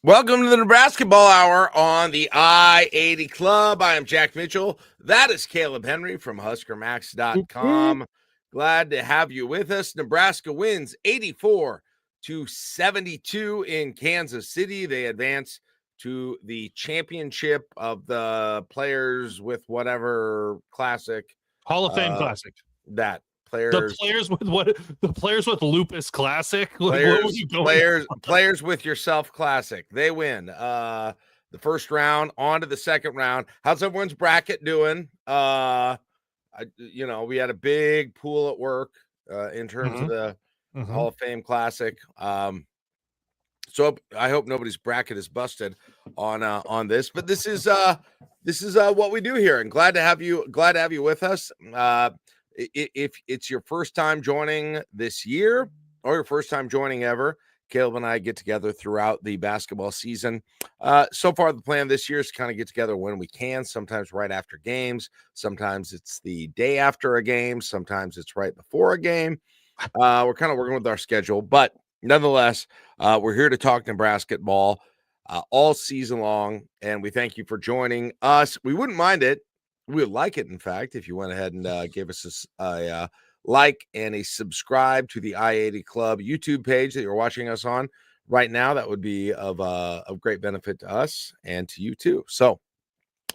Welcome to the Nebrasketball Hour on the I-80 Club. I am Jack Mitchell. That is Kaleb Henry from HuskerMax.com. Glad to have you with us. Nebraska wins 84-72 in Kansas City. They advance to the championship of the Players with Whatever Classic. Hall of Fame Classic. That. The players with Lupus Classic. Players with Yourself Classic. They win the first round, on to the second round. How's everyone's bracket doing? We had a big pool at work in terms of the Hall of Fame Classic. So I hope nobody's bracket is busted on this, but this is what we do here, and glad to have you with us. If it's your first time joining this year or your first time joining ever, Kaleb and I get together throughout the basketball season. So far, the plan this year is to kind of get together when we can, sometimes right after games. Sometimes it's the day after a game. Sometimes it's right before a game. We're kind of working with our schedule, but nonetheless, we're here to talk Nebrasketball all season long, and we thank you for joining us. We wouldn't mind it. We would like it, in fact, if you went ahead and gave us a like and a subscribe to the I-80 Club YouTube page that you're watching us on right now. That would be of great benefit to us and to you too. So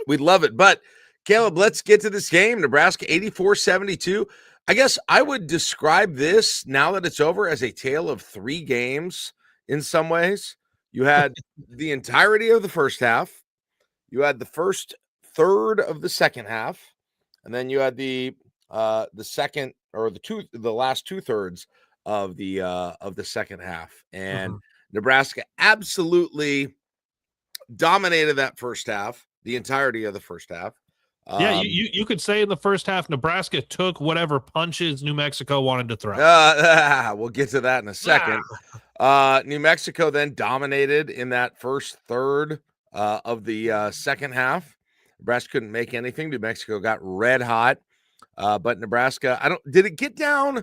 we'd love it. But Kaleb, let's get to this game. Nebraska 84-72. I guess I would describe this, now that it's over, as a tale of three games in some ways. You had the entirety of the first half. You had the first third of the second half, and then you had the second, or the last 2/3 of the second half, and Nebraska absolutely dominated that first half, the entirety of the first half. You could say in the first half, Nebraska took whatever punches New Mexico wanted to throw. We'll get to that in a second. New Mexico then dominated in that first third of the second half. Nebraska couldn't make anything. New Mexico got red hot. But Nebraska, did it get down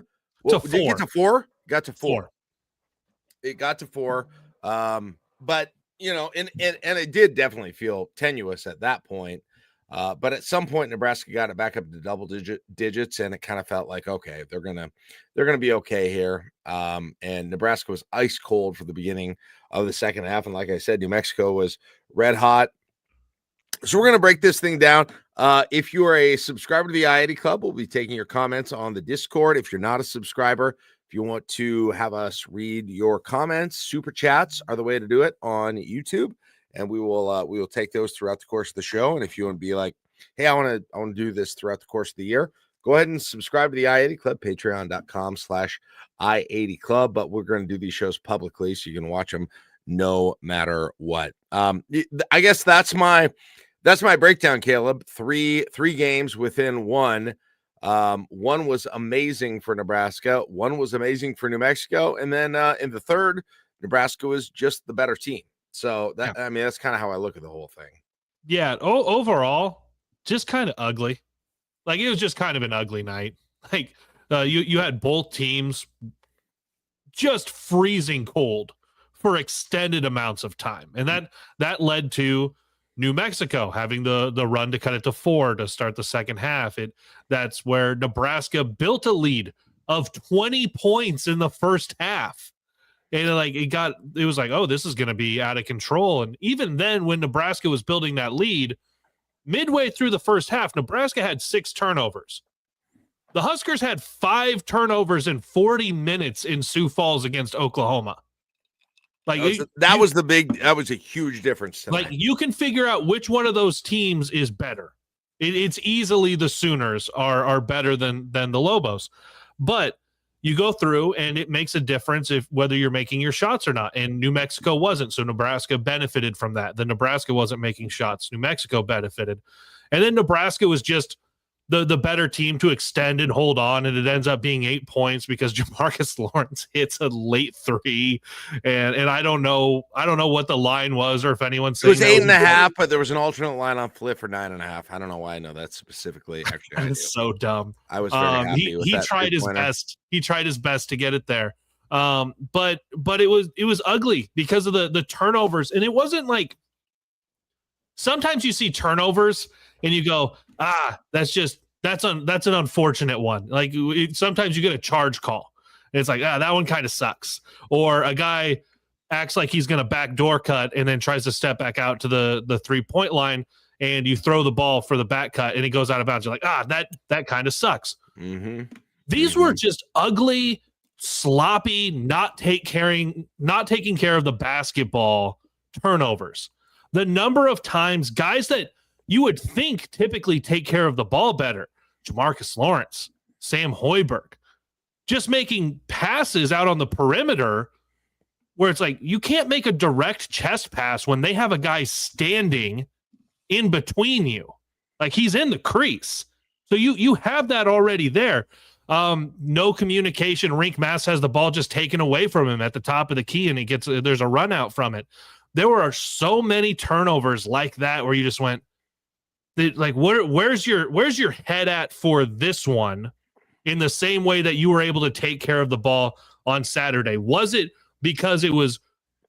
to 4? Did it get to 4? Got to 4. 4. It got to 4. But and it did definitely feel tenuous at that point. But at some point, Nebraska got it back up to double digits, and it kind of felt like, okay, they're gonna be okay here. And Nebraska was ice cold for the beginning of the second half, and like I said, New Mexico was red hot. So we're going to break this thing down. If you are a subscriber to the I-80 Club, we'll be taking your comments on the Discord. If you're not a subscriber, if you want to have us read your comments, super chats are the way to do it on YouTube, and we will take those throughout the course of the show. And if you want to be like, hey, I want to do this throughout the course of the year, go ahead and subscribe to the I-80 Club, patreon.com/I-80 Club. But we're going to do these shows publicly, so you can watch them no matter what. I guess that's my breakdown, Kaleb. Three games within one. One was amazing for Nebraska. One was amazing for New Mexico. And then in the third, Nebraska was just the better team. So that's kind of how I look at the whole thing. Yeah. Overall, just kind of ugly. Like, it was just kind of an ugly night. Like, you had both teams just freezing cold for extended amounts of time. And that led to New Mexico having the run to cut it to 4 to start the second half. That's where Nebraska built a lead of 20 points in the first half. And it was like, oh, this is going to be out of control. And even then, when Nebraska was building that lead, midway through the first half, Nebraska had 6 turnovers. The Huskers had 5 turnovers in 40 minutes in Sioux Falls against Oklahoma. That was a huge difference tonight. Like, you can figure out which one of those teams is better. It's easily the Sooners are better than the Lobos. But you go through, and it makes a difference whether you're making your shots or not. And New Mexico wasn't, so Nebraska benefited from that. The Nebraska wasn't making shots. New Mexico benefited. And then Nebraska was just the better team to extend and hold on, and it ends up being 8 points because Jamarcus Lawrence hits a late 3, and I don't know what the line was, or if anyone's saying it was 8.5, but there was an alternate line on Flip for 9.5. I don't know why I know that specifically. Actually, that is so dumb. I was very happy with he that. Tried his best. He tried his best to get it there. But it was ugly because of the turnovers, and it wasn't like sometimes you see turnovers and you go, that's an unfortunate one. Like sometimes you get a charge call. And it's like, that one kind of sucks. Or a guy acts like he's going to backdoor cut and then tries to step back out to the 3-point line, and you throw the ball for the back cut and he goes out of bounds. You're like, that kind of sucks. Mm-hmm. These were just ugly, sloppy, not taking care of the basketball turnovers. The number of times guys that you would think typically take care of the ball better, Jamarcus Lawrence, Sam Hoiberg, just making passes out on the perimeter where it's like you can't make a direct chest pass when they have a guy standing in between you. Like he's in the crease. So you have that already there. No communication. Rink Mass has the ball just taken away from him at the top of the key, and there's a run out from it. There were so many turnovers like that where you just went, like, where's your head at for this one? In the same way that you were able to take care of the ball on Saturday, was it because it was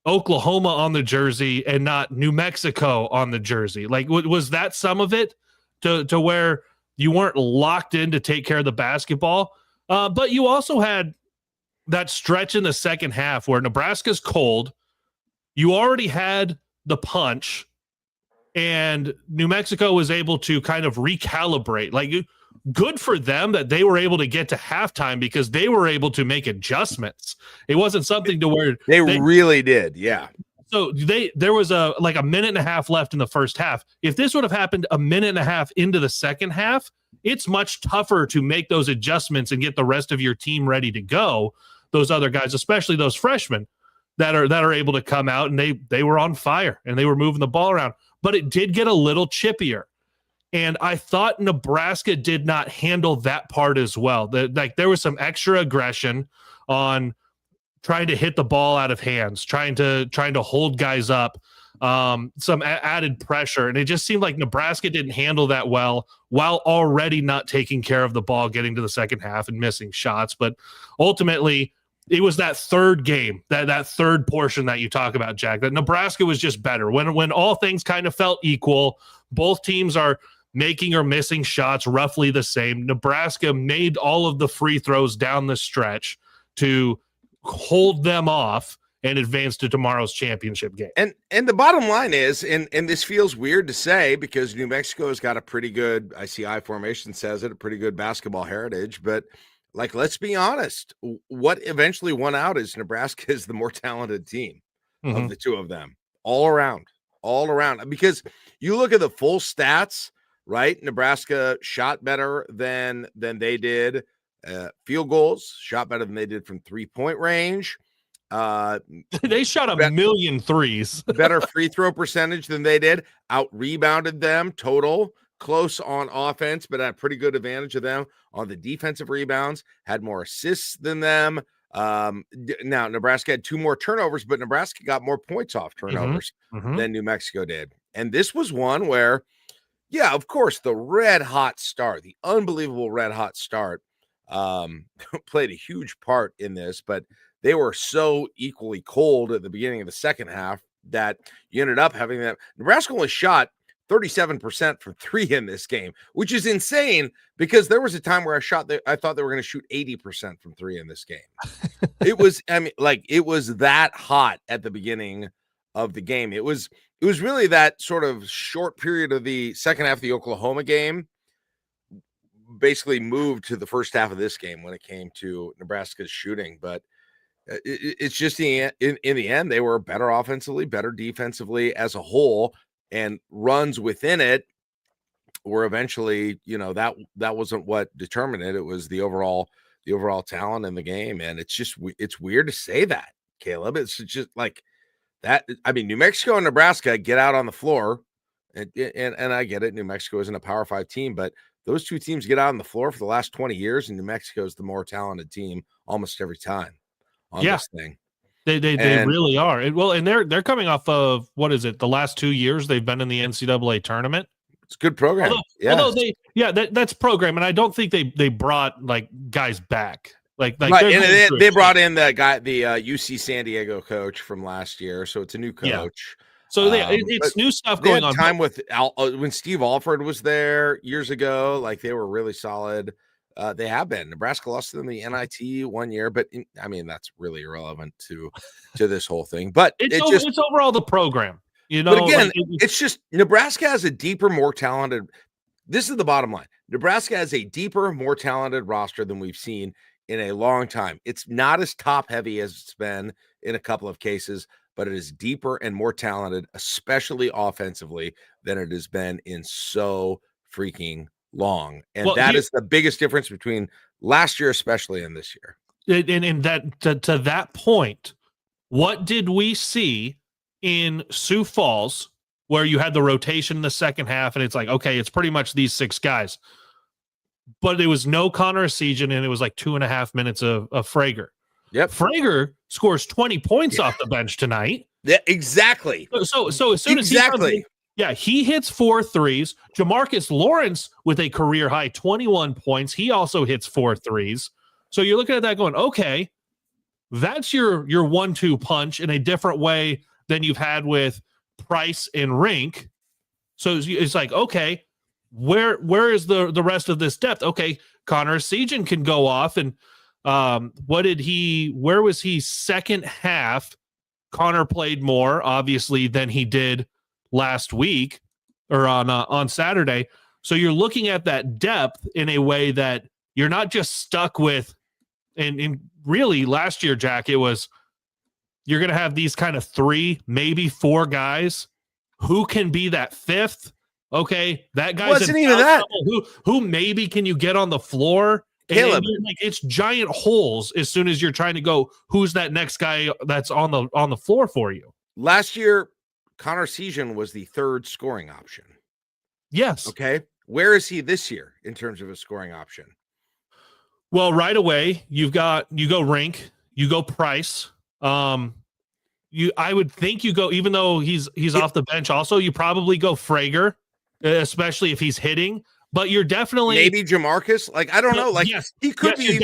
Oklahoma on the jersey and not New Mexico on the jersey? Like, was that some of it to where you weren't locked in to take care of the basketball? But you also had that stretch in the second half where Nebraska's cold. You already had the punch, and New Mexico was able to kind of recalibrate. Like, good for them that they were able to get to halftime because they were able to make adjustments. It wasn't something to where they really did. Yeah. So there was a minute and a half left in the first half. If this would have happened a minute and a half into the second half, it's much tougher to make those adjustments and get the rest of your team ready to go. Those other guys, especially those freshmen that are able to come out, and they were on fire and they were moving the ball around. But it did get a little chippier. And I thought Nebraska did not handle that part as well. There was some extra aggression on trying to hit the ball out of hands, trying to hold guys up, some added pressure. And it just seemed like Nebraska didn't handle that well while already not taking care of the ball, getting to the second half and missing shots. But ultimately, it was that third game, that third portion that you talk about, Jack, that Nebraska was just better. When all things kind of felt equal, both teams are making or missing shots roughly the same. Nebraska made all of the free throws down the stretch to hold them off and advance to tomorrow's championship game. And the bottom line is, and this feels weird to say because New Mexico has got a pretty good, ICI formation says it, a pretty good basketball heritage, but like, let's be honest, what eventually won out is Nebraska is the more talented team of the two of them, all around, because you look at the full stats, right? Nebraska shot better than they did. Field goals shot better than they did from 3-point range. They shot a million threes. Better free throw percentage than they did. Out rebounded them total. Close on offense, but had a pretty good advantage of them on the defensive rebounds. Had more assists than them. Now Nebraska had 2 more turnovers, but Nebraska got more points off turnovers than New Mexico did. And this was one where, yeah, of course, the unbelievable red hot start played a huge part in this, but they were so equally cold at the beginning of the second half that you ended up having them. Nebraska only shot 37% from 3 in this game, which is insane because there was a time where I thought they were going to shoot 80% from 3 in this game. It was that hot at the beginning of the game. It was really that sort of short period of the second half of the Oklahoma game basically moved to the first half of this game when it came to Nebraska's shooting. But it's just in the end, they were better offensively, better defensively as a whole, and runs within it were eventually, that wasn't what determined it. It was the overall talent in the game. And it's weird to say that, Kaleb. It's just like that. I mean, New Mexico and Nebraska get out on the floor, and I get it. New Mexico isn't a Power 5 team, but those two teams get out on the floor for the last 20 years, and New Mexico is the more talented team almost every time on this thing. They really are. And they're coming off of, what is it? The last 2 years they've been in the NCAA tournament. It's a good program. Although that's program. And I don't think they brought like guys back. Like right, they're and they brought in the guy, the UC San Diego coach from last year, so it's a new coach. So it's new stuff They going had on. time with when Steve Alford was there years ago. Like they were really solid. They have been. Nebraska lost to them the NIT 1 year, but I mean that's really irrelevant to this whole thing. But it's overall the program, But again, it's just Nebraska has a deeper, more talented. This is the bottom line. Nebraska has a deeper, more talented roster than we've seen in a long time. It's not as top heavy as it's been in a couple of cases, but it is deeper and more talented, especially offensively, than it has been in so freaking long. And that is the biggest difference between last year, especially, and this year. And that to that point, what did we see in Sioux Falls where you had the rotation in the second half and it's like, okay, it's pretty much these 6 guys, but it was no Connor Season and it was like 2.5 minutes of Frager. Yep. Frager scores 20 points off the bench tonight. Yeah, exactly. So as soon as he hits 4 threes. Jamarcus Lawrence with a career high 21 points. He also hits 4 threes. So you're looking at that going, okay, that's your 1-2 punch in a different way than you've had with Price and Rink. So it's like, okay, where is the rest of this depth? Okay, Connor Season can go off and where was he second half? Connor played more obviously than he did last week or on Saturday. So you're looking at that depth in a way that you're not just stuck with. And really last year, Jack, it was you're going to have these kind of 3, maybe 4 guys who can be that 5th. Okay, that guy's wasn't even that. Who maybe can you get on the floor? Kaleb. Like it's giant holes as soon as you're trying to go. Who's that next guy that's on the floor for you? Last year, Connor Season was the 3rd scoring option. Yes. Okay. Where is he this year in terms of a scoring option? Well, right away, you go Rink, you go Price. I would think you go, even though he's off the bench. Also, you probably go Frager, especially if he's hitting. But you're definitely maybe Jamarcus. Like I don't know. Like he could be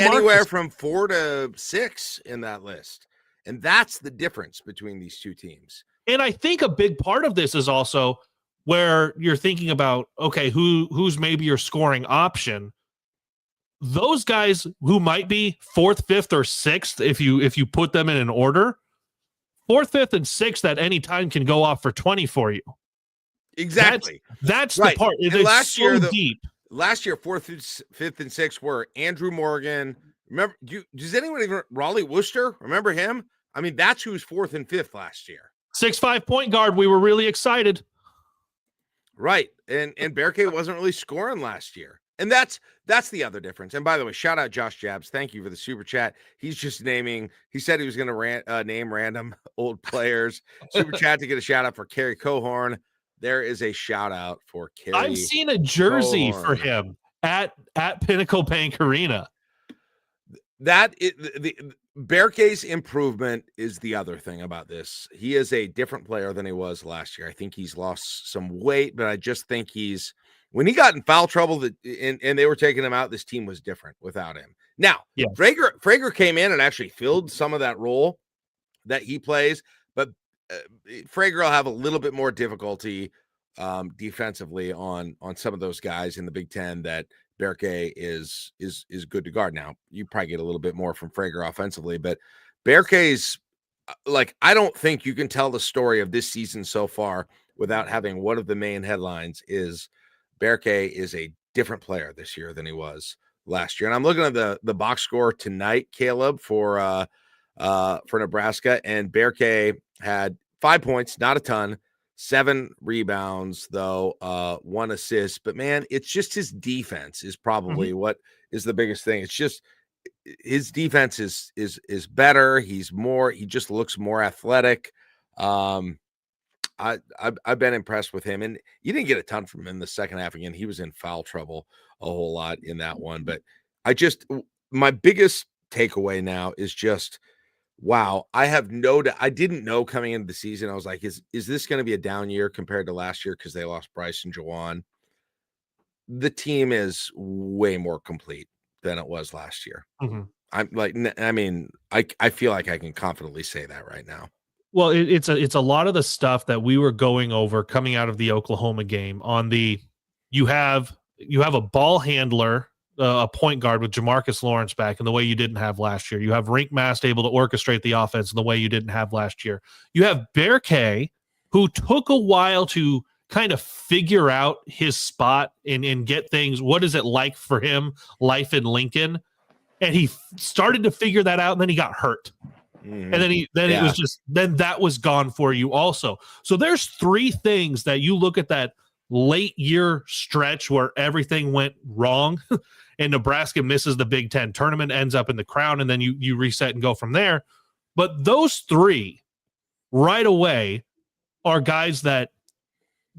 anywhere from 4 to 6 in that list, and that's the difference between these two teams. And I think a big part of this is also where you're thinking about, okay, who's maybe your scoring option. Those guys who might be 4th, 5th, or 6th, if you put them in an order, 4th, 5th, and 6th at any time can go off for 20 for you. Exactly. That's right. The part. It's last year, deep. Last year, 4th, 5th, and 6th were Andrew Morgan. Remember? Does anyone even Raleigh Worcester remember him? I mean, that's who's 4th and 5th last year. 6'5" point guard. We were really excited. Right, and Berke wasn't really scoring last year. And that's the other difference. And by the way, shout out Josh Jabs. Thank you for the super chat. He's just naming. He said he was going to name random old players. Super chat to get a shout out for Kerry Cohorn. There is a shout out for Kerry. I've seen a jersey for him at Pinnacle Bank Arena. The Berke's improvement is the other thing about this. He is a different player than he was last year. I think he's lost some weight, but I just think when he got in foul trouble and they were taking him out, this team was different without him. Now, yes. Frager came in and actually filled some of that role that he plays, but Frager will have a little bit more difficulty defensively on some of those guys in the Big Ten that Berke is good to guard. Now, you probably get a little bit more from Frager offensively, but Berke's I don't think you can tell the story of this season so far without having one of the main headlines is Berke is a different player this year than he was last year. And I'm looking at the box score tonight, Kaleb, for Nebraska, and Berke had 5 points, not a ton, 7 rebounds, though, 1 assist. But man, it's just his defense is probably what is the biggest thing. It's just his defense is better. He just looks more athletic. I've been impressed with him, and you didn't get a ton from him in the second half. Again, he was in foul trouble a whole lot in that one. But my biggest takeaway now is just, wow, I didn't know coming into the season. I was like, is this going to be a down year compared to last year because they lost Bryce and Jawan? The team is way more complete than it was last year. Mm-hmm. I feel like I can confidently say that right now. Well, it's a lot of the stuff that we were going over coming out of the Oklahoma game on the, you have a ball handler, a point guard with Jamarcus Lawrence back in the way you didn't have last year. You have Rink Mast able to orchestrate the offense in the way you didn't have last year. You have Bear K, who took a while to kind of figure out his spot and get things. What is it like for him, life in Lincoln? And he started to figure that out, and then he got hurt. And then it was just, then that was gone for you also. So there's three things that you look at that late year stretch where everything went wrong and Nebraska misses the Big Ten tournament, ends up in the Crown, and then you reset and go from there. But those three right away are guys that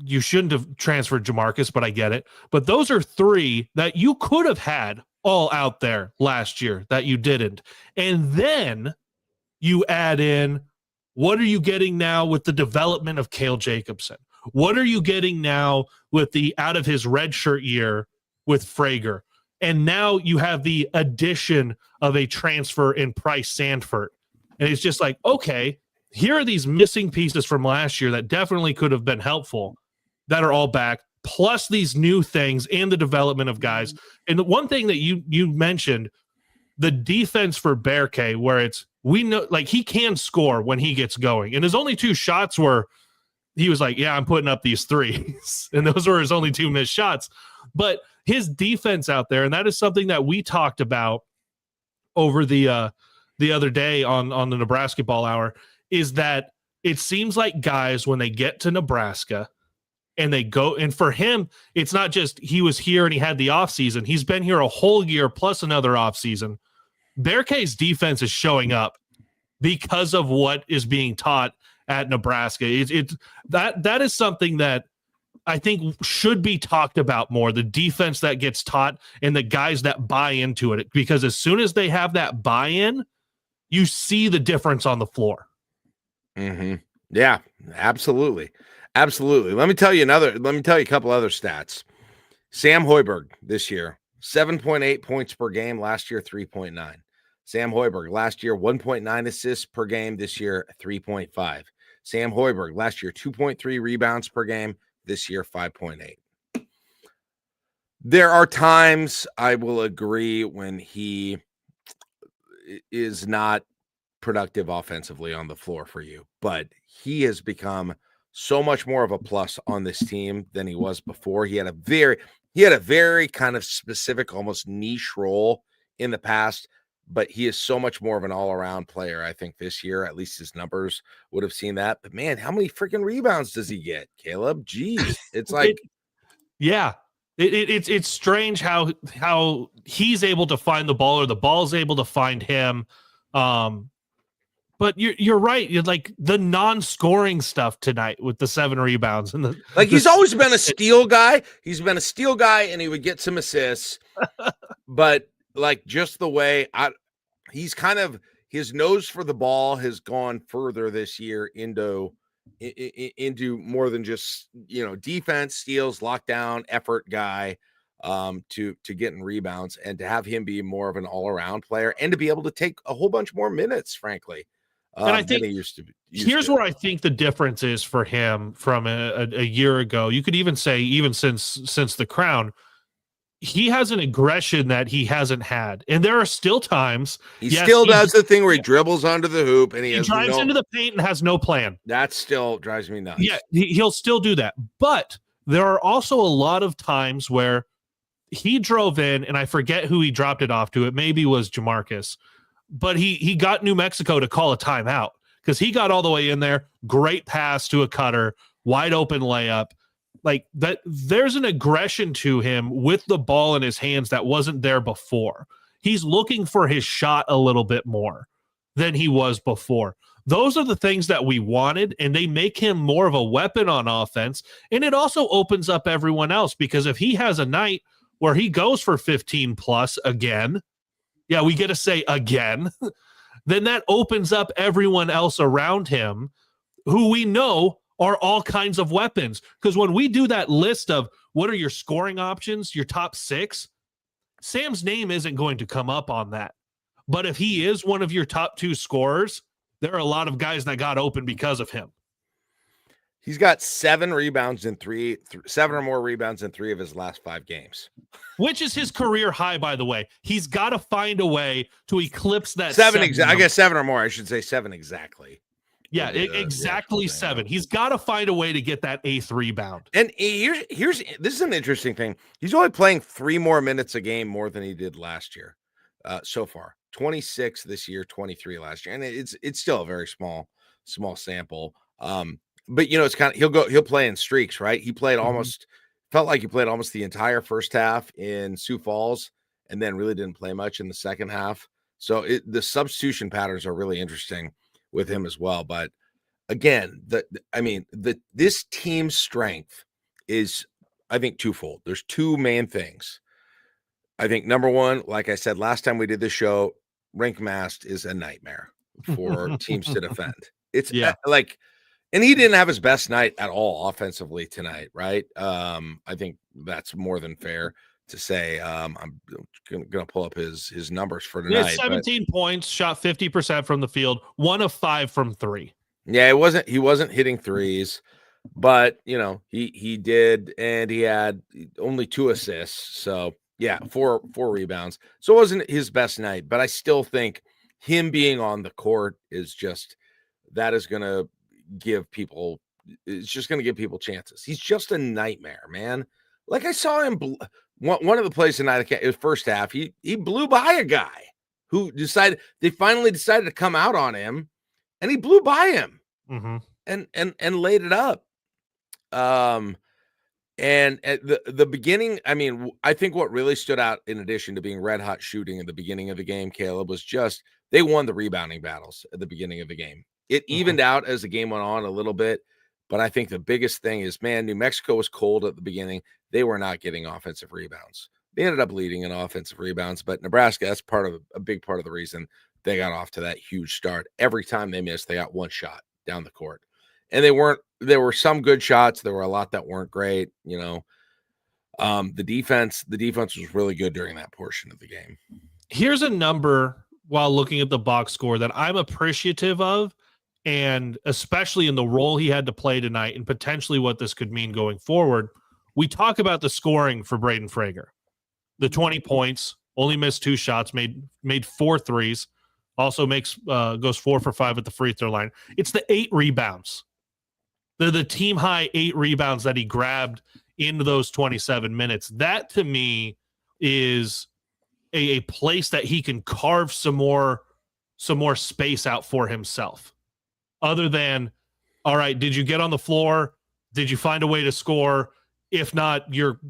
you shouldn't have transferred Jamarcus, but I get it. But those are three that you could have had all out there last year that you didn't. And then you add in, what are you getting now with the development of Cale Jacobson? What are you getting now with the out of his redshirt year with Frager? And now you have the addition of a transfer in Price Sandford. And it's just like, okay, here are these missing pieces from last year that definitely could have been helpful that are all back, plus these new things and the development of guys. And the one thing that you mentioned, the defense for Bear K, where it's, we know, like, he can score when he gets going. And his only two shots were, he was like, yeah, I'm putting up these threes. And those were his only two missed shots. But his defense out there, and that is something that we talked about over the other day on the Nebrasketball Hour, is that it seems like guys, when they get to Nebraska and they go, and for him, it's not just he was here and he had the offseason. He's been here a whole year plus another offseason. Bear K's defense is showing up because of what is being taught at Nebraska. That is something that I think should be talked about more, the defense that gets taught and the guys that buy into it, because as soon as they have that buy-in, you see the difference on the floor. Mm-hmm. Yeah, absolutely. Absolutely. Let me tell you a couple other stats. Sam Hoiberg this year, 7.8 points per game. Last year, 3.9. Sam Hoiberg last year, 1.9 assists per game. This year, 3.5. Sam Hoiberg last year, 2.3 rebounds per game. This year, 5.8. There are times, I will agree, when he is not productive offensively on the floor for you, but he has become so much more of a plus on this team than he was before. He had a very kind of specific, almost niche role in the past, but he is so much more of an all-around player. I think this year, at least his numbers would have seen that. But man, how many freaking rebounds does he get, Kaleb? Jeez, it's like, it's strange how he's able to find the ball or the ball's able to find him. But you're right. You're like the non-scoring stuff tonight with the 7 rebounds and he's always been a steal guy. He's been a steal guy, and he would get some assists. But like just the way he's kind of, his nose for the ball has gone further this year into more than just, defense, steals, lockdown, effort guy, to getting rebounds, and to have him be more of an all-around player and to be able to take a whole bunch more minutes, frankly. And I think here's where I think the difference is for him from a year ago. You could even say, even since the Crown, he has an aggression that he hasn't had. And there are still times he still does the thing where he dribbles onto the hoop and he drives into the paint and has no plan. That still drives me nuts. Yeah, he'll still do that. But there are also a lot of times where he drove in, and I forget who he dropped it off to. It maybe was Jamarcus. But he got New Mexico to call a timeout because he got all the way in there. Great pass to a cutter, wide open layup. Like that, there's an aggression to him with the ball in his hands that wasn't there before. He's looking for his shot a little bit more than he was before. Those are the things that we wanted, and they make him more of a weapon on offense. And it also opens up everyone else, because if he has a night where he goes for 15 plus again, yeah, we get to say again, then that opens up everyone else around him who we know are all kinds of weapons. Because when we do that list of what are your scoring options, your top 6, Sam's name isn't going to come up on that. But if he is one of your top 2 scorers, there are a lot of guys that got open because of him. He's got 7 rebounds in 7 or more rebounds in 3 of his last 5 games. Which is his career high, by the way. He's got to find a way to eclipse that 7 exactly. I guess 7 or more. I should say 7 exactly. Yeah, exactly 7. He's got to find a way to get that 8th rebound. And here's this is an interesting thing. He's only playing 3 more minutes a game more than he did last year. So far, 26 this year, 23 last year, and it's still a very small sample. But it's kind of he'll play in streaks, right? He played felt like he played almost the entire first half in Sioux Falls, and then really didn't play much in the second half. So the substitution patterns are really interesting with him as well. But again, this team's strength is, I think, twofold. There's 2 main things. I think number one, like I said last time we did the show, Rink Mast is a nightmare for teams to defend. It's and he didn't have his best night at all offensively tonight, right? I think that's more than fair to say. I'm going to pull up his numbers for tonight. He had 17 points, shot 50% from the field, 1 of 5 from 3. Yeah, he wasn't hitting threes, but he did, and he had only 2 assists. So yeah, 4 rebounds. So it wasn't his best night, but I still think him being on the court is just going to give people chances. He's just a nightmare, man. Like I saw him one of the plays tonight, his first half, he blew by a guy who finally decided to come out on him, and he blew by him and laid it up. And at the beginning, I think what really stood out, in addition to being red hot shooting at the beginning of the game, Kaleb, was just they won the rebounding battles at the beginning of the game. It evened out as the game went on a little bit, but I think the biggest thing is, man, New Mexico was cold at the beginning. They were not getting offensive rebounds. They ended up leading in offensive rebounds, but Nebraska, that's a big part of the reason they got off to that huge start. Every time they missed, they got 1 shot down the court. And there were some good shots. There were a lot that weren't great. The defense was really good during that portion of the game. Here's a number while looking at the box score that I'm appreciative of, and especially in the role he had to play tonight and potentially what this could mean going forward. We talk about the scoring for Braden Frager. The 20 points, only missed 2 shots, made 4 threes, also goes 4 for 5 at the free throw line. It's the 8 rebounds. The team high 8 rebounds that he grabbed into those 27 minutes. That to me is a place that he can carve some more space out for himself. Other than, all right, did you get on the floor? Did you find a way to score? If not, you're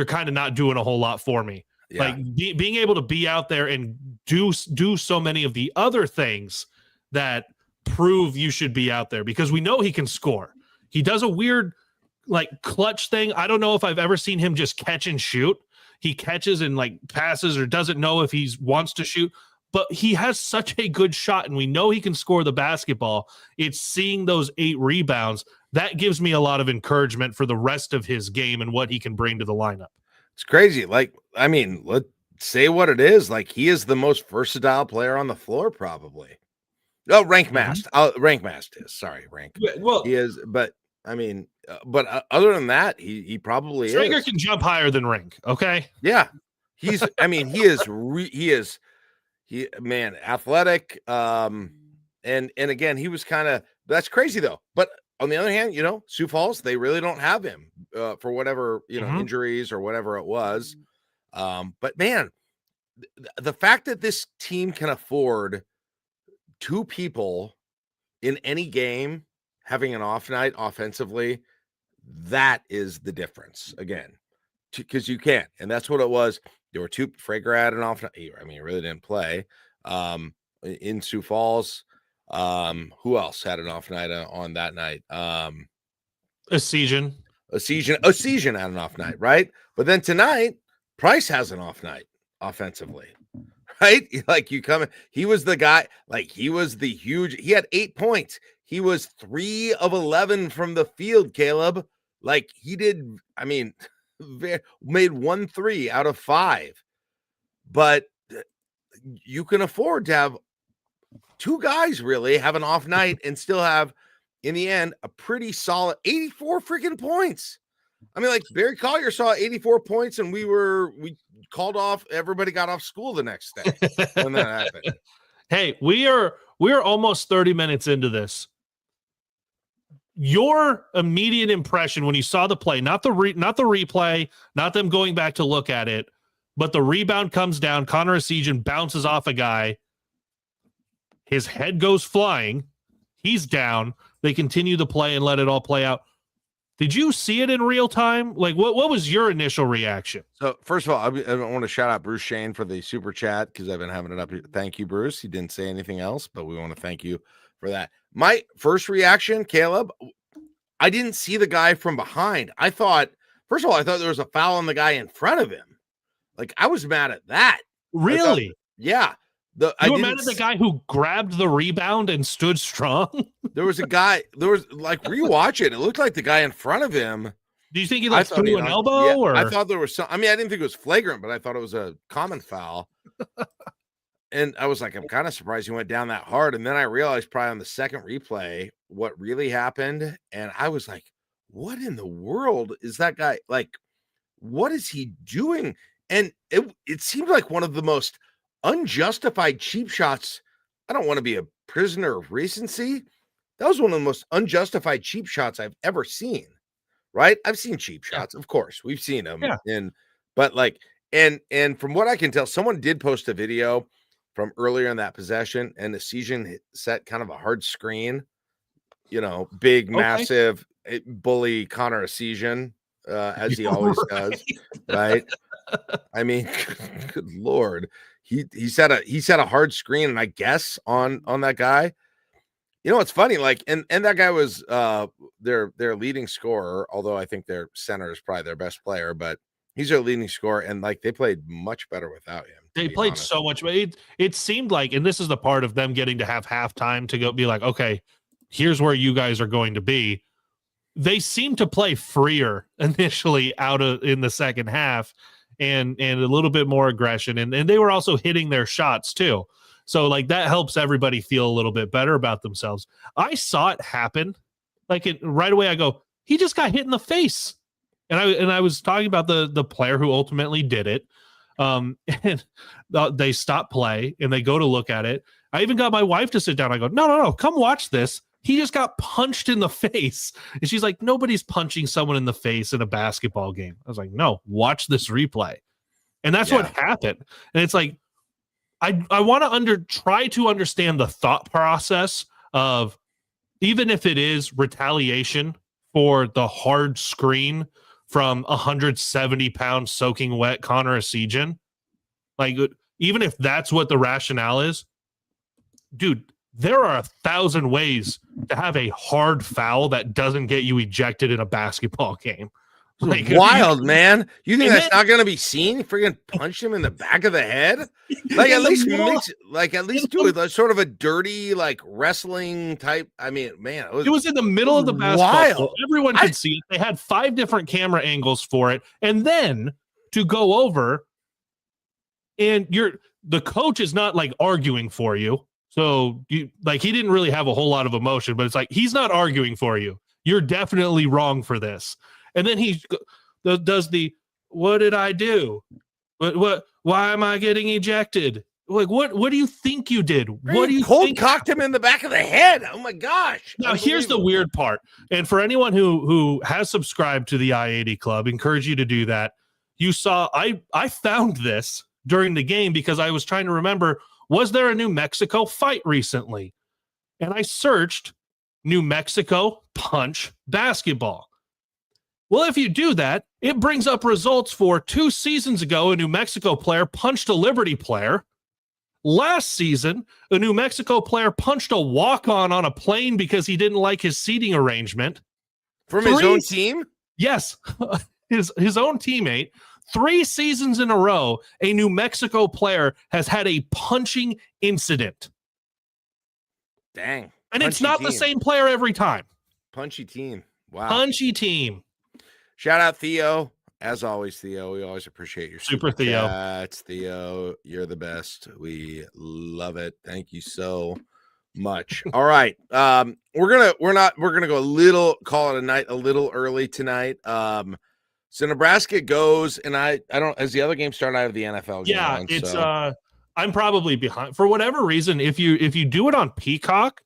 kind of not doing a whole lot for me. Yeah. Like being able to be out there and do so many of the other things that prove you should be out there, because we know he can score. He does a weird clutch thing. I don't know if I've ever seen him just catch and shoot. He catches and passes or doesn't know if he wants to shoot, but he has such a good shot, and we know he can score the basketball. It's seeing those 8 rebounds that gives me a lot of encouragement for the rest of his game and what he can bring to the lineup. It's crazy. Let's say what it is. He is the most versatile player on the floor, probably. Oh, Rank Mast. Rank Mast is. Sorry, Rank. Yeah, well, he is, but other than that, he probably Stringer is. Can jump higher than Rank. Okay. Yeah, he's. Athletic. And again, he was kind of. That's crazy though. But on the other hand, Sioux Falls, they really don't have him for whatever injuries or whatever it was. But man, the fact that this team can afford 2 people in any game having an off night offensively, that is the difference again, because you can't. And that's what it was. There were 2. Frager had an off night. He really didn't play in Sioux Falls. Who else had an off night on that night? Occasion had an off night, right? But then tonight, Price has an off night offensively. Right? He was the guy, he was the huge, he had 8 points. He was 3 of 11 from the field, Kaleb. He did, made 1 3 out of 5. but you can afford to have two guys really have an off night and still have, in the end, a pretty solid 84 freaking points. I mean, like Barry Collier saw 84 points and we called off, everybody got off school the next day when that happened. Hey, we are almost 30 minutes into this. Your immediate impression when you saw the play, not the replay, not them going back to look at it, but the rebound comes down, Connor Essegian bounces off a guy, his head goes flying, he's down, they continue the play and let it all play out. Did you see it in real time? Like, what was your initial reaction? So, first of all, I want to shout out Bruce Shane for the super chat because I've been having it up here. Thank you, Bruce. He didn't say anything else, but we want to thank you for that. My first reaction, Kaleb, I didn't see the guy from behind. I thought, first of all, there was a foul on the guy in front of him. Like, I was mad at that. Really? Yeah. You were mad at the guy who grabbed the rebound and stood strong? There was like, rewatch it. It looked like the guy in front of him. Do you think he threw an elbow? Yeah, or? I thought there was some. I mean, I didn't think it was flagrant, but I thought it was a common foul. And I was like, I'm kind of surprised he went down that hard. And then I realized probably on the second replay what really happened. And I was like, what in the world is that guy? Like, what is he doing? And it seemed like one of the most unjustified cheap shots. I don't want to be a prisoner of recency. That was one of the most unjustified cheap shots I've ever seen. Right? I've seen cheap shots, of course. We've seen them. Yeah. But like, and from what I can tell, someone did post a video from earlier in that possession, and Essegian set kind of a hard screen, big, massive bully Connor Essegian, as he always does, right? I mean, good Lord, he set a hard screen, and I guess on that guy. It's funny, like, and that guy was their leading scorer, although I think their center is probably their best player, but he's their leading scorer, and like they played much better without him. They played so much, but it seemed like, and this is the part of them getting to have halftime to go be like, okay, here's where you guys are going to be. They seemed to play freer initially in the second half and a little bit more aggression, and they were also hitting their shots too. So like that helps everybody feel a little bit better about themselves. I saw it happen. Like right away I go, he just got hit in the face. And I was talking about the player who ultimately did it. And they stop play and they go to look at it. I even got my wife to sit down. I go, no, come watch this. He just got punched in the face. And she's like, nobody's punching someone in the face in a basketball game. I was like, no, watch this replay. And that's what happened. And it's like, I want to try to understand the thought process of, even if it is retaliation for the hard screen from 170-pound soaking wet Connor Essegian, like, even if that's what the rationale is, dude, there are 1,000 ways to have a hard foul that doesn't get you ejected in a basketball game. Like, wild, man. You think that's not going to be seen? You freaking punch him in the back of the head? Like, at least do it sort of a dirty, like, wrestling type. I mean, man. It was in the middle of the basketball court. Everyone could see it. They had 5 different camera angles for it. And then to go over, and the coach is not, like, arguing for you. So, he didn't really have a whole lot of emotion, but it's like, he's not arguing for you. You're definitely wrong for this. And then he does what did I do? Why am I getting ejected? Like, what do you think you did? What do you cold cocked him in the back of the head? Oh my gosh. Now here's the weird part. And for anyone who has subscribed to the I-80 Club, encourage you to do that. You saw I found this during the game because I was trying to remember, was there a New Mexico fight recently? And I searched New Mexico punch basketball. Well, if you do that, it brings up results for 2 seasons ago, a New Mexico player punched a Liberty player. Last season, a New Mexico player punched a walk-on on a plane because he didn't like his seating arrangement. From his own team? Yes, his own teammate. 3 seasons in a row, a New Mexico player has had a punching incident. Dang. And it's not the same player every time. Punchy team. Wow. Punchy team. Shout out Theo. As always, Theo, we always appreciate your Super Theo. chats. Theo, you're the best. We love it. Thank you so much. All right. We're gonna go call it a night a little early tonight. So Nebraska goes, and I don't, as the other game started, I have the NFL game on, it's so. I'm probably behind for whatever reason. If you do it on Peacock,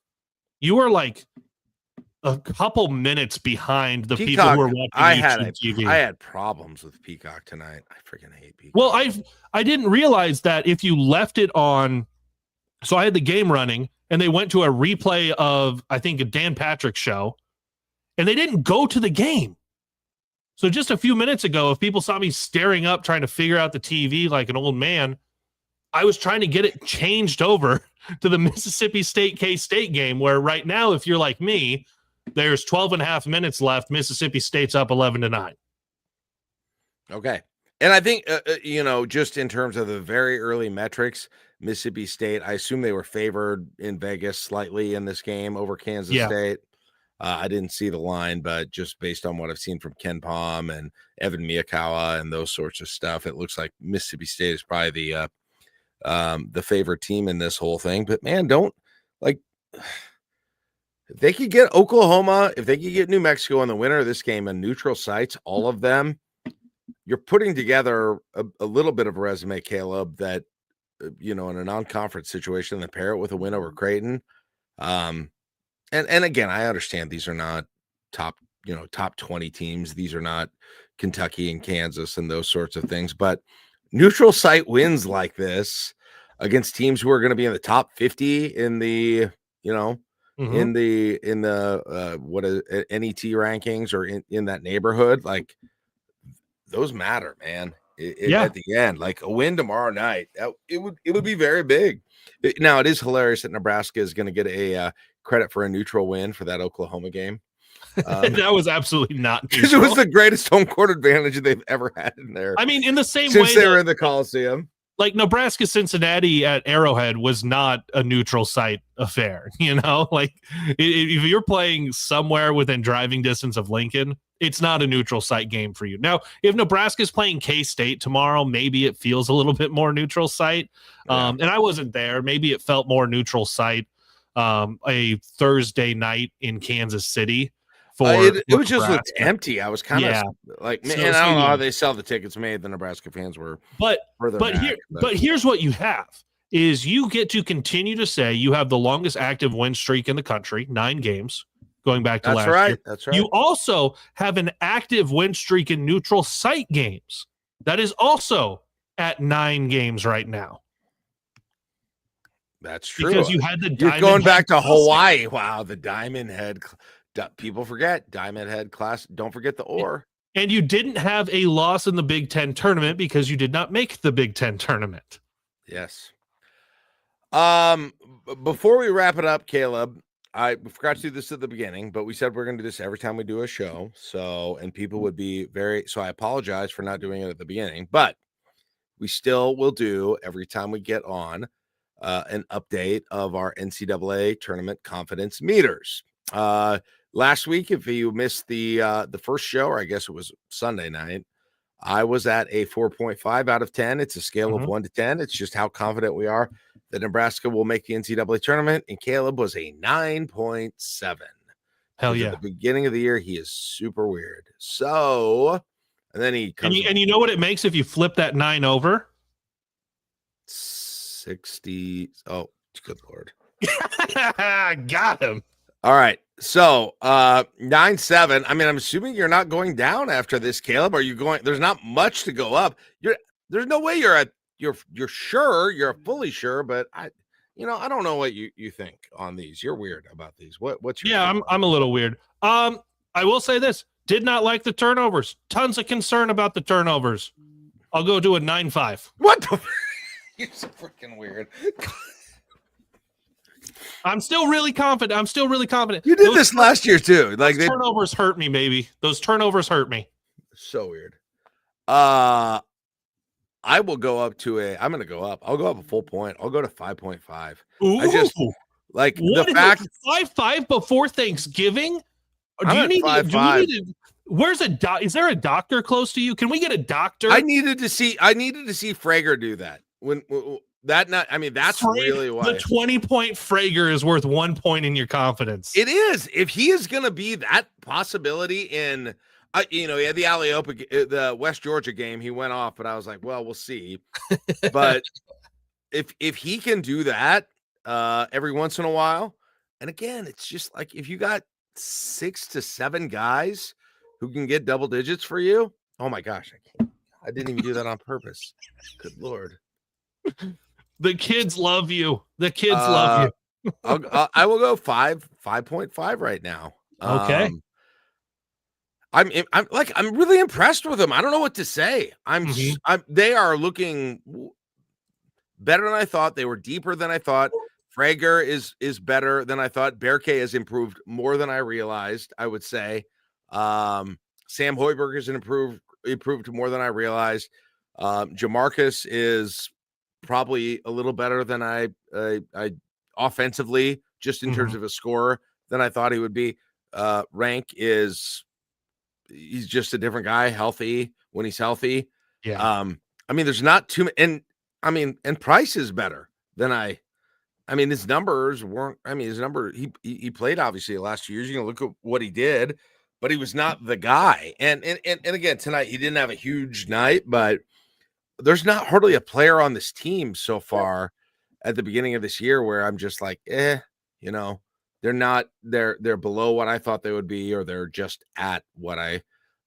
you are like a couple minutes behind the Peacock, people who are watching YouTube TV. I had problems with Peacock tonight. I freaking hate Peacock. Well, I didn't realize that if you left it on, so I had the game running and they went to a replay of, I think, a Dan Patrick show, and they didn't go to the game. So just a few minutes ago, if people saw me staring up trying to figure out the TV like an old man, I was trying to get it changed over to the Mississippi State K-State game, where right now, if you're like me, there's 12 and a half minutes left. Mississippi State's up 11-9. Okay. And I think, just in terms of the very early metrics, Mississippi State, I assume they were favored in Vegas slightly in this game over Kansas State. I didn't see the line, but just based on what I've seen from Ken Palm and Evan Miyakawa and those sorts of stuff, it looks like Mississippi State is probably the favorite team in this whole thing. But man, if they could get Oklahoma, if they could get New Mexico in the winner of this game on neutral sites, all of them, you're putting together a little bit of a resume, Kaleb, that, in a non-conference situation, and pair it with a win over Creighton. And again, I understand these are not top 20 teams. These are not Kentucky and Kansas and those sorts of things, but neutral site wins like this against teams who are going to be in the top 50 in the, in the NET rankings or in that neighborhood, like those matter, man. At the end, like a win tomorrow night, it would be very big. Now, it is hilarious that Nebraska is going to get a credit for a neutral win for that Oklahoma game. That was absolutely not because it was the greatest home court advantage they've ever had in there. I mean, in the same since way they were in the Coliseum. Like Nebraska Cincinnati at Arrowhead was not a neutral site affair, like if you're playing somewhere within driving distance of Lincoln, it's not a neutral site game for you. Now, if Nebraska's playing K-State tomorrow, maybe it feels a little bit more neutral site. And I wasn't there. Maybe it felt more neutral site a Thursday night in Kansas City. It was just looked empty. I was kind of like, man, I don't know how they sell the tickets made. The Nebraska fans were, but here's what you have is you get to continue to say you have the longest active win streak in the country, 9 games going back to last year. That's right. You also have an active win streak in neutral site games that is also at 9 games right now. That's true. Because you had you're going back to Hawaii. Wow, the Diamond Head. People forget Diamond Head class. Don't forget the ore. And you didn't have a loss in the Big Ten tournament because you did not make the Big Ten tournament. Yes. Before we wrap it up, Kaleb, I forgot to do this at the beginning, but we said we're going to do this every time we do a show. And people would be so I apologize for not doing it at the beginning, but we still will do every time we get on an update of our NCAA Tournament Confidence Meters. Last week, if you missed the first show, or I guess it was Sunday night, I was at a 4.5 out of 10. It's a scale of 1 to 10. It's just how confident we are that Nebraska will make the NCAA tournament. And Kaleb was a 9.7. Hell yeah. At the beginning of the year, he is super weird. So, and then he comes. And you know what it makes if you flip that 9 over? 60. Oh, good Lord. Got him. All right. So 9.7. I mean, I'm assuming you're not going down after this, Kaleb. Are you going? There's not much to go up. There's no way you're sure, you're fully sure, but I don't know what you think on these. You're weird about these. What's your I'm a little weird. I will say this. Did not like the turnovers. Tons of concern about the turnovers. I'll go to a 9.5. What the you're so freaking weird. I'm still really confident. You did this last year too. Like turnovers hurt me, baby. Those turnovers hurt me. So weird. I will go up to I'm going to go up. I'll go up a full point. I'll go to 5.5. I just like what the fact 5.5 before Thanksgiving. Do you need 5.5. Where's a doc? Is there a doctor close to you? Can we get a doctor? I needed to see Frager do that. That's really why. The 20-point Frager is worth 1 point in your confidence. It is. If he is going to be that possibility in, he had the alley-oop, the West Georgia game, he went off, but I was like, well, we'll see. But if he can do that every once in a while, and again, it's just like if you got 6 to 7 guys who can get double digits for you, oh my gosh, I didn't even do that on purpose. Good Lord. The kids love you. The kids love you. I will go 5.5 right now. Okay. I'm really impressed with them. I don't know what to say. They are looking better than I thought. They were deeper than I thought. Frager is better than I thought. Berke has improved more than I realized, I would say. Sam Hoiberg has improved more than I realized. Jamarcus is probably a little better than I offensively, just in terms of a scorer, than I thought he would be. Rank he's just a different guy, healthy when he's healthy. Yeah. There's not too many, and Price is better than his numbers weren't, he played obviously the last 2 years. You can look at what he did, but he was not the guy. And again, tonight he didn't have a huge night, but there's not hardly a player on this team so far at the beginning of this year where I'm just like, they're below what I thought they would be, or they're just at what I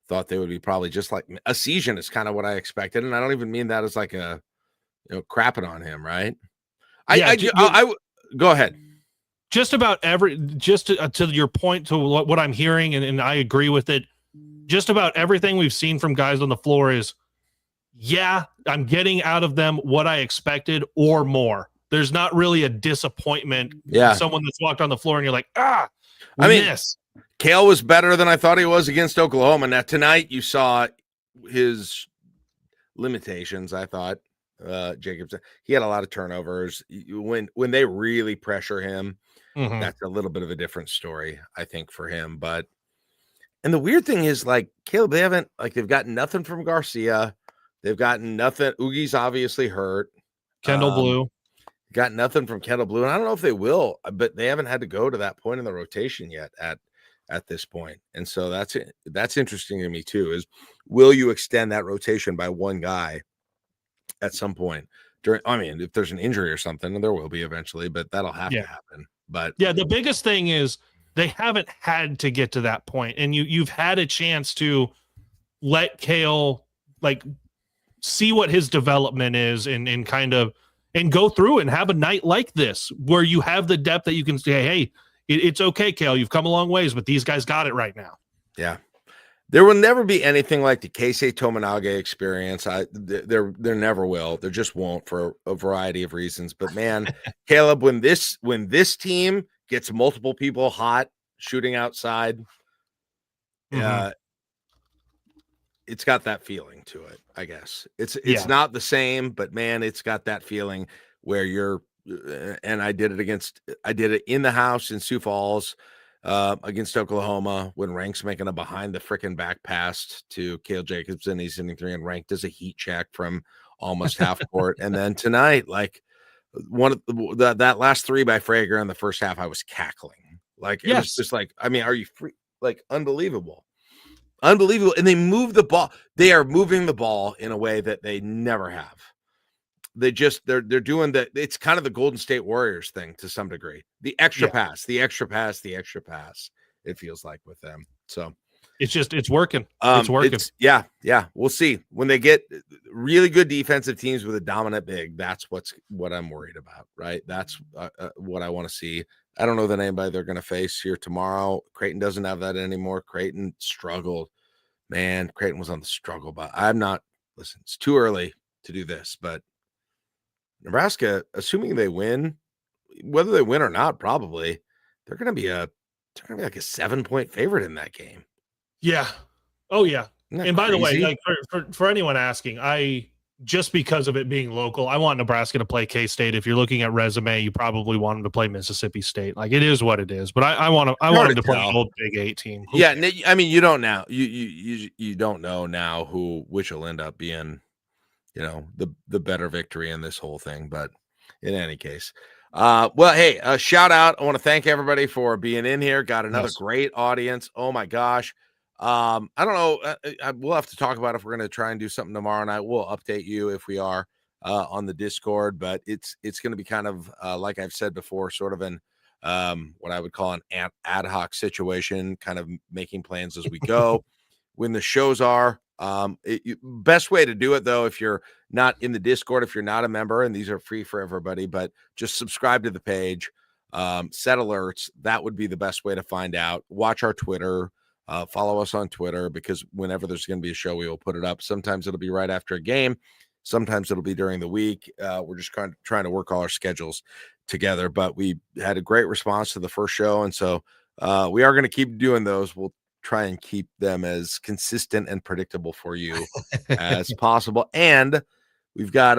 thought they would be. Probably just like a season is kind of what I expected. And I don't even mean that as like a, crapping on him. Right. I go ahead. Just about to your point, to what I'm hearing, and I agree with it. Just about everything we've seen from guys on the floor is, yeah, I'm getting out of them what I expected or more. There's not really a disappointment. Yeah. Someone that's walked on the floor and you're like, miss. Kale was better than I thought he was against Oklahoma. Now tonight you saw his limitations. I thought Jacobson, he had a lot of turnovers. When they really pressure him, that's a little bit of a different story, I think, for him. And the weird thing is, like, Kaleb, they've gotten nothing from Garcia. They've gotten nothing. Oogie's obviously hurt. Kendall Blue. Got nothing from Kendall Blue. And I don't know if they will, but they haven't had to go to that point in the rotation yet at this point. And so that's interesting to me too, is will you extend that rotation by one guy at some point if there's an injury or something, and there will be eventually, but that'll have to happen. But yeah, the biggest thing is they haven't had to get to that point, and you've had a chance to let Kale see what his development is and kind of and go through and have a night like this where you have the depth that you can say, hey, it's okay, Kale, you've come a long ways, but these guys got it right now. Yeah. There will never be anything like the Keisei Tominaga experience. There never will. There just won't, for a variety of reasons. But man, Kaleb, when this team gets multiple people hot shooting outside, it's got that feeling to it, I guess. It's not the same, but man, it's got that feeling where you're, and I did it in the house in Sioux Falls against Oklahoma when Rank's making a behind the frickin' back pass to Cale Jacobson. He's hitting three, and Rank does a heat check from almost half court. And then tonight, like that last three by Frager in the first half, I was cackling. Like, it was just like, are you free? Like, unbelievable. Unbelievable. And they move the ball. They are moving the ball in a way that they never have. They're doing that. It's kind of the Golden State Warriors thing to some degree. The extra pass, the extra pass. It feels like with them. So it's working. It's working. Yeah. We'll see when they get really good defensive teams with a dominant big. That's what I'm worried about. Right. That's what I want to see. I don't know that anybody they're going to face here tomorrow. Creighton doesn't have that anymore. Creighton struggled, man. Creighton was on the struggle, but listen, it's too early to do this, but Nebraska, assuming they win, whether they win or not, probably they're going to be like a 7-point favorite in that game. Yeah. Oh yeah. And by the way, like for anyone asking, just because of it being local. I want Nebraska to play K-State. If you're looking at resume, you probably want them to play Mississippi State. Like, it is what it is. But I want them to play an old Big 8 team. Yeah, I mean, you don't now. You don't know now which will end up being, the better victory in this whole thing. But in any case, well, hey, a shout out. I want to thank everybody for being in here. Got another great audience. Oh my gosh. I don't know. We'll have to talk about if we're going to try and do something tomorrow night. We'll update you if we are on the Discord, but it's going to be kind of like I've said before, sort of an what I would call an ad hoc situation, kind of making plans as we go. When the shows are, best way to do it though, if you're not in the Discord, if you're not a member, and these are free for everybody, but just subscribe to the page, set alerts. That would be the best way to find out. Watch our Twitter. Follow us on Twitter, because whenever there's going to be a show, we will put it up. Sometimes it'll be right after a game. Sometimes it'll be during the week. We're just trying to work all our schedules together, but we had a great response to the first show. And so we are going to keep doing those. We'll try and keep them as consistent and predictable for you as possible. And we've got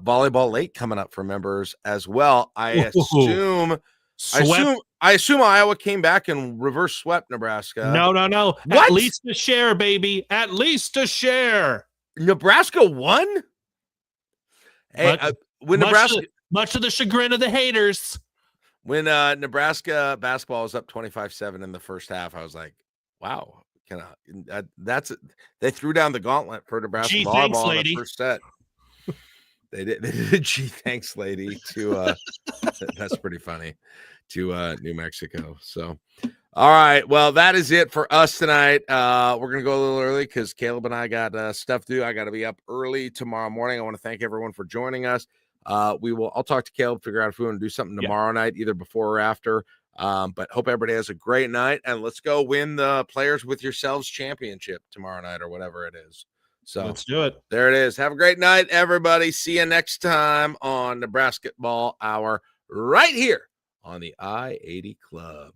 volleyball late coming up for members as well. I assume Iowa came back and reverse swept Nebraska. No. What? At least a share, baby. At least a share. Nebraska won? Hey, much to the chagrin of the haters. When Nebraska basketball was up 25-7 in the first half, I was like, wow. They threw down the gauntlet for Nebraska volleyball in the first set. They did a Gee thanks lady to that's pretty funny, to New Mexico. So all right, well, that is it for us tonight. We're gonna go a little early because Kaleb and I got stuff to do. I gotta be up early tomorrow morning. I want to thank everyone for joining us. I'll talk to Kaleb, figure out if we want to do something tomorrow night, either before or after. But hope everybody has a great night, and let's go win the Players with Yourselves championship tomorrow night, or whatever it is. So let's do it. There it is. Have a great night, everybody. See you next time on Nebrasketball Hour right here on the I-80 Club.